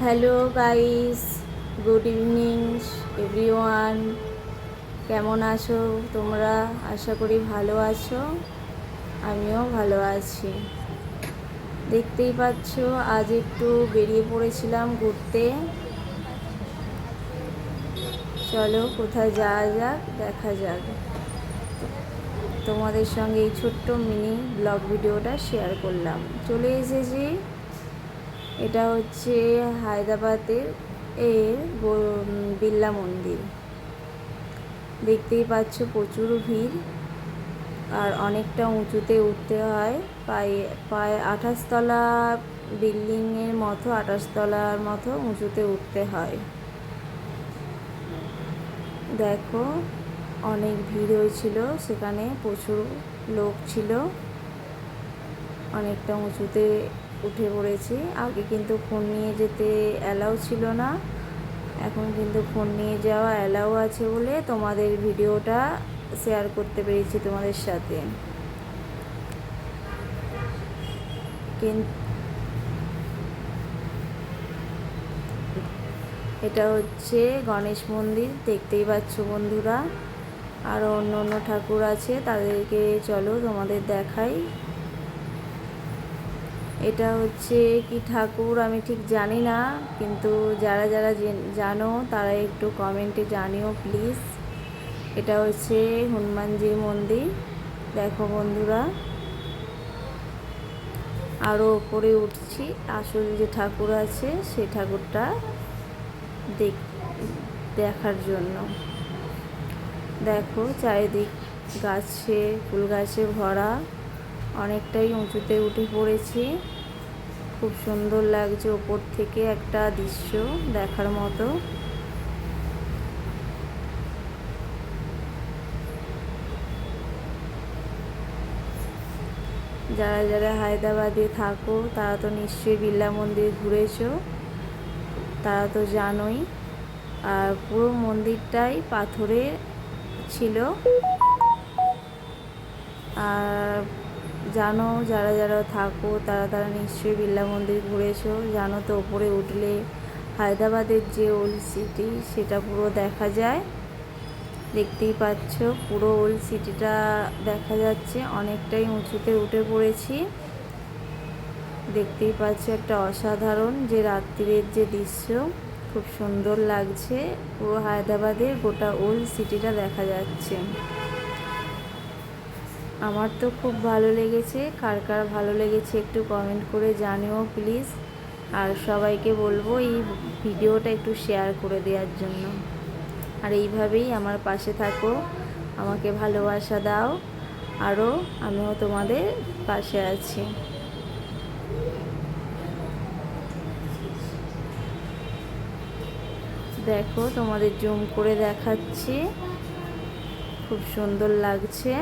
Hello guys, good evening everyone. কেমন আছো তোমরা? আশা করি ভালো আছো। আমিও ভালো আছি। দেখতেই পাচ্ছ, আজ একটু বেরিয়ে পড়েছিলাম ঘুরতে। চলো কোথায় যাওয়া যাক, দেখা যাক। তোমাদের সঙ্গে এই ছোট্ট মিনি ব্লগ ভিডিওটা শেয়ার করলাম। চলে এসেছি, এটা হচ্ছে হায়দ্রাবাদের বিড়লা মন্দির। দেখতেই পাচ্ছ প্রচুর ভিড়, আর অনেকটা উঁচুতে উঠতে হয়। প্রায় 28 তলা বিল্ডিংয়ের মতো, 28 তলার মতো উঁচুতে উঠতে হয়। দেখো, অনেক ভিড় হয়েছিল, সেখানে প্রচুর লোক ছিল। অনেকটা উঁচুতে উঠে পড়েছি। আগে কিন্তু ফোন নিয়ে যেতে অ্যালাউ ছিল না, এখন কিন্তু ফোন নিয়ে যাওয়া অ্যালাউ আছে বলে তোমাদের ভিডিওটা শেয়ার করতে পেরেছি তোমাদের সাথে। এটা হচ্ছে গণেশ মন্দির, দেখতেই পাচ্ছ বন্ধুরা। আরও অন্য অন্য ঠাকুর আছে, তাদেরকে চলো তোমাদের দেখাই। এটা হচ্ছে কি ঠাকুর আমি ঠিক জানি না, কিন্তু যারা যারা জানো তারা একটু কমেন্টে জানিও প্লিজ। এটা হচ্ছে হনুমানজির মন্দির। দেখো বন্ধুরা, আরও ওপরে উঠছি, আসল যে ঠাকুর আছে সেই ঠাকুরটা দেখার জন্য। দেখো চারিদিক গাছে, ফুল গাছে ভরা। অনেকটাই উঁচুতে উঠে পড়েছি, খুব সুন্দর লাগছে ওপর থেকে একটা দৃশ্য দেখার মতো। যারা যারা হায়দ্রাবাদে থাকো তারা তো নিশ্চয়ই বিড়লা মন্দির ঘুরেছো, তারা তো জানোই। আর পুরো মন্দিরটাই পাথরের ছিল। আর জানো, যারা যারা থাকো তারা তারা নিশ্চয়ই বিড়লা মন্দির ঘুরেছো, জানো তো ওপরে উঠলে হায়দ্রাবাদের যে ওল্ড সিটি সেটা পুরো দেখা যায়। দেখতেই পাচ্ছ পুরো ওল্ড সিটিটা দেখা যাচ্ছে। অনেকটাই উঁচুতে উঠে পড়েছি। দেখতেই পাচ্ছ একটা অসাধারণ যে রাত্রির যে দৃশ্য, খুব সুন্দর লাগছে। পুরো হায়দ্রাবাদের গোটা ওল্ড সিটিটা দেখা যাচ্ছে। আমার তো খুব ভালো লেগেছে। কার কার ভালো লেগেছে একটু কমেন্ট করে জানিও প্লিজ। আর সবাইকে বলবো এই ভিডিওটা একটু শেয়ার করে দেওয়ার জন্য। আর এইভাবেই আমার পাশে থাকো, আমাকে ভালোবাসা দাও, আরও আমিও তোমাদের পাশে আছি। দেখো তোমাদের জুম করে দেখাচ্ছি, খুব সুন্দর লাগছে।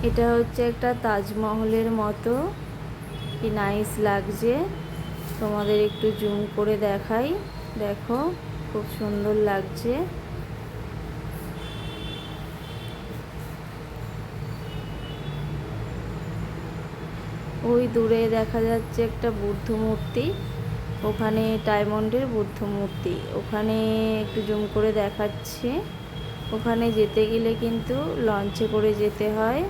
এটা হচ্ছে একটা তাজমহলের মতো, কি নাইস লাগছে। তোমাদের একটু জুম করে দেখাই, দেখো খুব সুন্দর লাগছে। ওই দূরে দেখা যাচ্ছে একটা বুদ্ধ মূর্তি, ওখানে ডায়মন্ডের বুদ্ধ মূর্তি, ওখানে একটু জুম করে দেখাচ্ছি। ওখানে যেতে গেলে কিন্তু লঞ্চে করে যেতে হয়।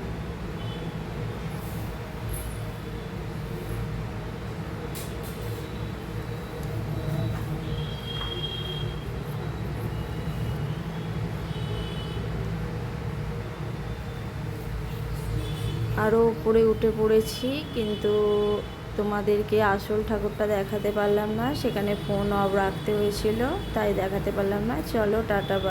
আরও উপরে উঠে পড়েছি, কিন্তু তোমাদেরকে আসল ঠাকুরটা দেখাতে পারলাম না, সেখানে ফোন অফ রাখতে হয়েছিল, তাই দেখাতে পারলাম না। চলো টাটা।